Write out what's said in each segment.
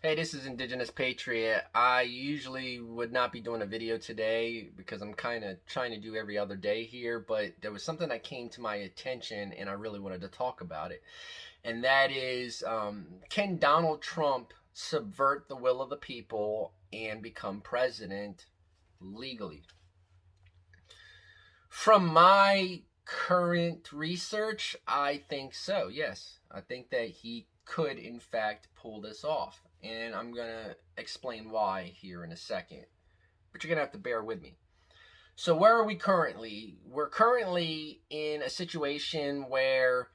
Hey, this is Indigenous Patriot. I usually would not be doing a video today because I'm kind of trying to do every other day here, but there was something that came to my attention and I really wanted to talk about it. And that is, can Donald Trump subvert the will of the people and become president legally? From my current research, I think so. Yes, I think that he could, in fact, pull this off. And I'm going to explain why here in a second. But you're going to have to bear with me. So, where are we currently? We're currently in a situation where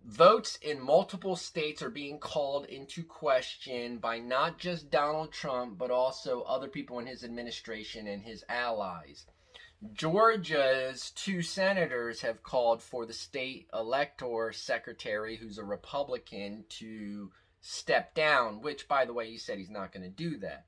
votes in multiple states are being called into question by not just Donald Trump, but also other people in his administration and his allies. Georgia's two senators have called for the state elector secretary, who's a Republican, to step down, which, by the way, he said he's not going to do that.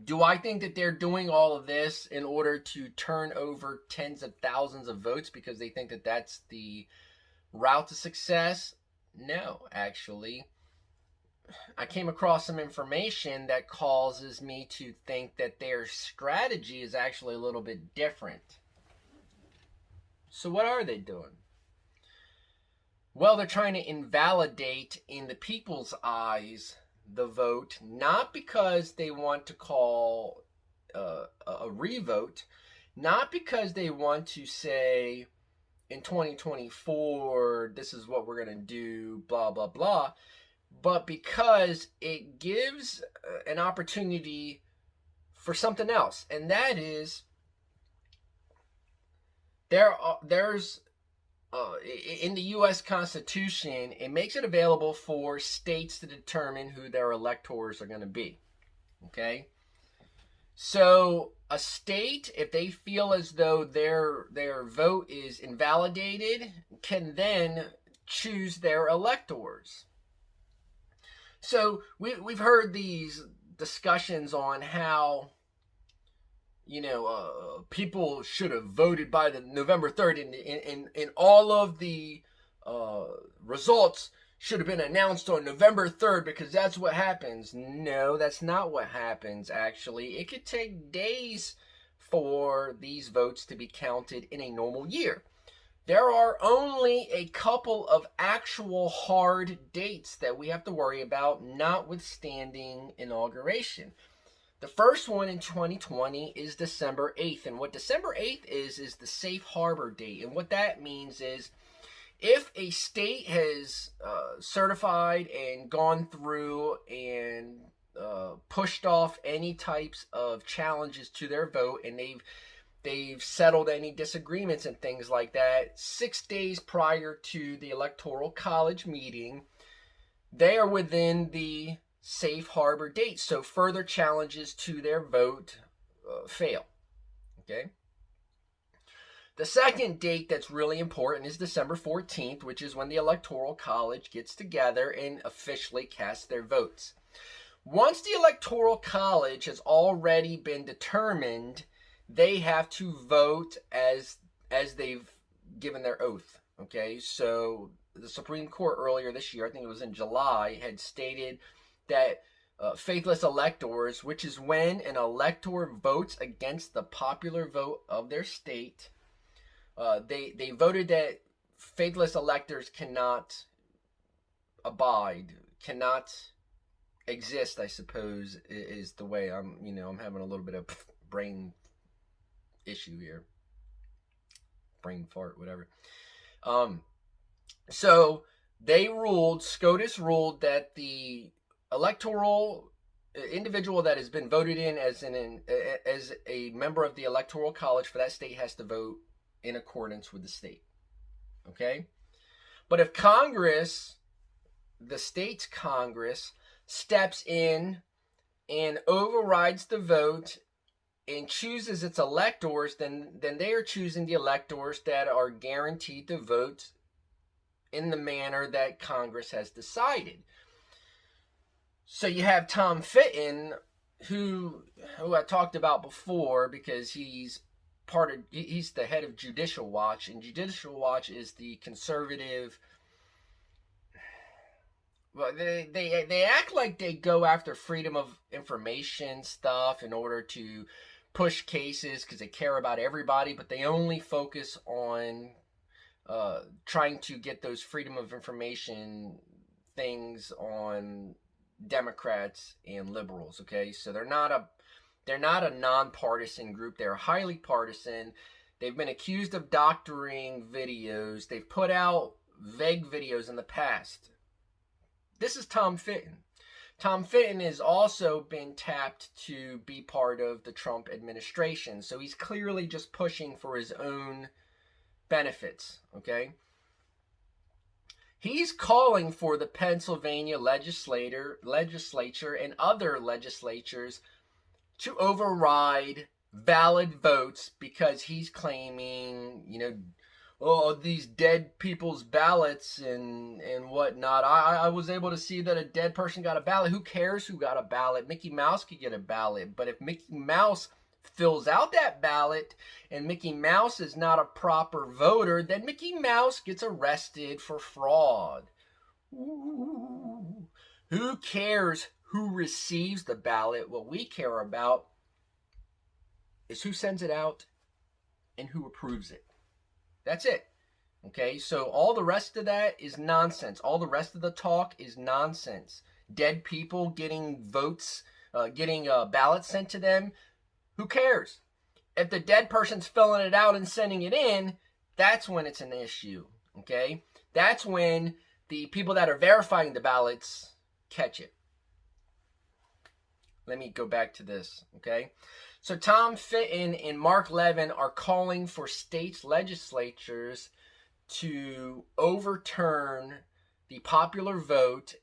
Do I think that they're doing all of this in order to turn over tens of thousands of votes because they think that that's the route to success? No, actually. I came across some information that causes me to think that their strategy is actually a little bit different. So, what are they doing? Well, they're trying to invalidate, in the people's eyes, the vote, not because they want to call a revote, not because they want to say in 2024, this is what we're going to do, blah, blah, blah, but because it gives an opportunity for something else, and that is there's in the U.S. Constitution, it makes it available for states to determine who their electors are going to be. Okay, so a state, if they feel as though their vote is invalidated, can then choose their electors. So we've heard these discussions on how people should have voted by the November 3rd, and all of the results should have been announced on November 3rd because that's what happens. No, that's not what happens, actually. It could take days for these votes to be counted in a normal year. There are only a couple of actual hard dates that we have to worry about, notwithstanding inauguration. The first one in 2020 is December 8th. And what December 8th is the safe harbor date. And what that means is if a state has certified and gone through and pushed off any types of challenges to their vote, and they've settled any disagreements and things like that 6 days prior to the Electoral College meeting, they are within the safe harbor date. So further challenges to their vote fail. Okay. The second date that's really important is December 14th, which is when the Electoral College gets together and officially casts their votes. Once the Electoral College has already been determined, they have to vote as they've given their oath. Okay, so the Supreme Court earlier this year, I think it was in July, had stated that faithless electors, which is when an elector votes against the popular vote of their state, they voted that faithless electors cannot abide, cannot exist, I suppose, is the way I'm having a little bit of brain issue here, brain fart, whatever. So they ruled, SCOTUS ruled that the electoral individual that has been voted in as a member of the Electoral College for that state has to vote in accordance with the state. Okay? But if Congress, the state's Congress, steps in and overrides the vote and chooses its electors, then they are choosing the electors that are guaranteed to vote in the manner that Congress has decided. So you have Tom Fitton, who I talked about before, because he's the head of Judicial Watch, and Judicial Watch is the conservative Well, they act like they go after freedom of information stuff in order to push cases because they care about everybody, but they only focus on trying to get those freedom of information things on Democrats and liberals. Okay, so they're not a nonpartisan group. They're highly partisan. They've been accused of doctoring videos. They've put out vague videos in the past. This is Tom Fitton. Tom Fitton has also been tapped to be part of the Trump administration. So he's clearly just pushing for his own benefits, okay? He's calling for the Pennsylvania legislature and other legislatures to override valid votes because he's claiming, oh, these dead people's ballots and whatnot. I was able to see that a dead person got a ballot. Who cares who got a ballot? Mickey Mouse could get a ballot. But if Mickey Mouse fills out that ballot and Mickey Mouse is not a proper voter, then Mickey Mouse gets arrested for fraud. Ooh. Who cares who receives the ballot? What we care about is who sends it out and who approves it. That's it. Okay, so all the rest of that is nonsense. All the rest of the talk is nonsense. Dead people getting votes, getting ballots sent to them. Who cares? If the dead person's filling it out and sending it in, that's when it's an issue. Okay, that's when the people that are verifying the ballots catch it. Let me go back to this. Okay. So Tom Fitton and Mark Levin are calling for states' legislatures to overturn the popular vote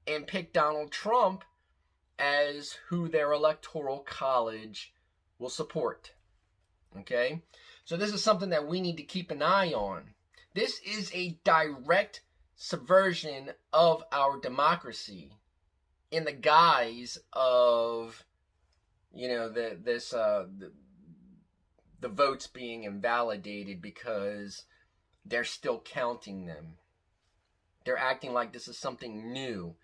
and pick Donald Trump as who their electoral college will support. Okay? So this is something that we need to keep an eye on. This is a direct subversion of our democracy in the guise of the votes being invalidated because they're still counting them. They're acting like this is something new.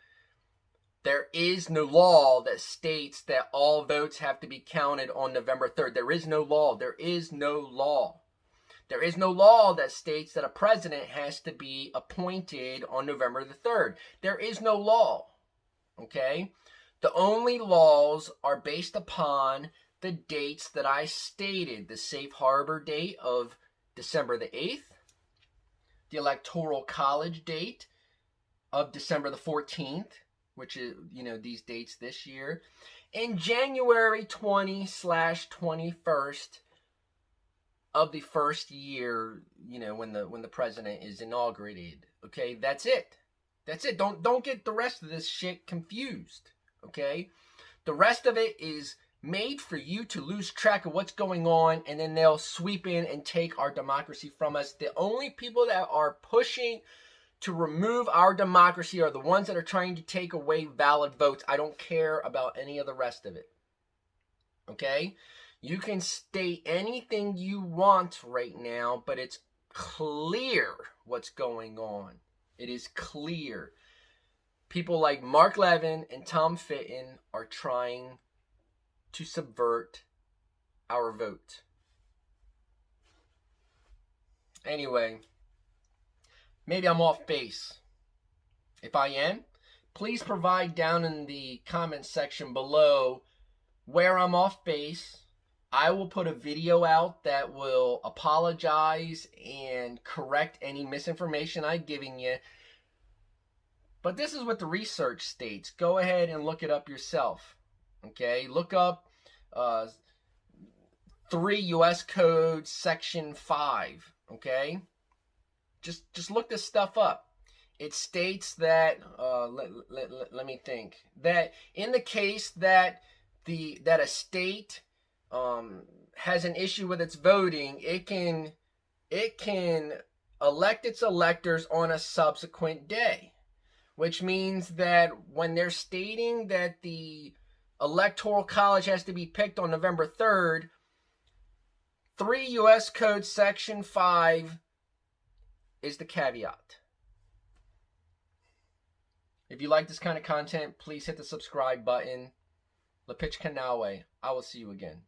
There is no law that states that all votes have to be counted on November 3rd. There is no law. There is no law. There is no law that states that a president has to be appointed on November the 3rd. There is no law. Okay? The only laws are based upon the dates that I stated. The safe harbor date of December the 8th. The electoral college date of December the 14th, which is, these dates this year. And January 20/21st of the first year, when the president is inaugurated. Okay, that's it. That's it. Don't get the rest of this shit confused. Okay, the rest of it is made for you to lose track of what's going on, and then they'll sweep in and take our democracy from us. The only people that are pushing to remove our democracy are the ones that are trying to take away valid votes. I don't care about any of the rest of it. Okay, you can state anything you want right now, but it's clear what's going on. It is clear. People like Mark Levin and Tom Fitton are trying to subvert our vote. Anyway, maybe I'm off base. If I am, please provide down in the comment section below where I'm off base. I will put a video out that will apologize and correct any misinformation I've given you. But this is what the research states. Go ahead and look it up yourself. Okay, look up 3 U.S. Code Section 5. Okay, just look this stuff up. It states that let me think, that in the case that a state has an issue with its voting, it can elect its electors on a subsequent day. Which means that when they're stating that the electoral college has to be picked on November 3rd, 3 U.S. Code Section 5 is the caveat. If you like this kind of content, please hit the subscribe button. Lepic Kanawe. I will see you again.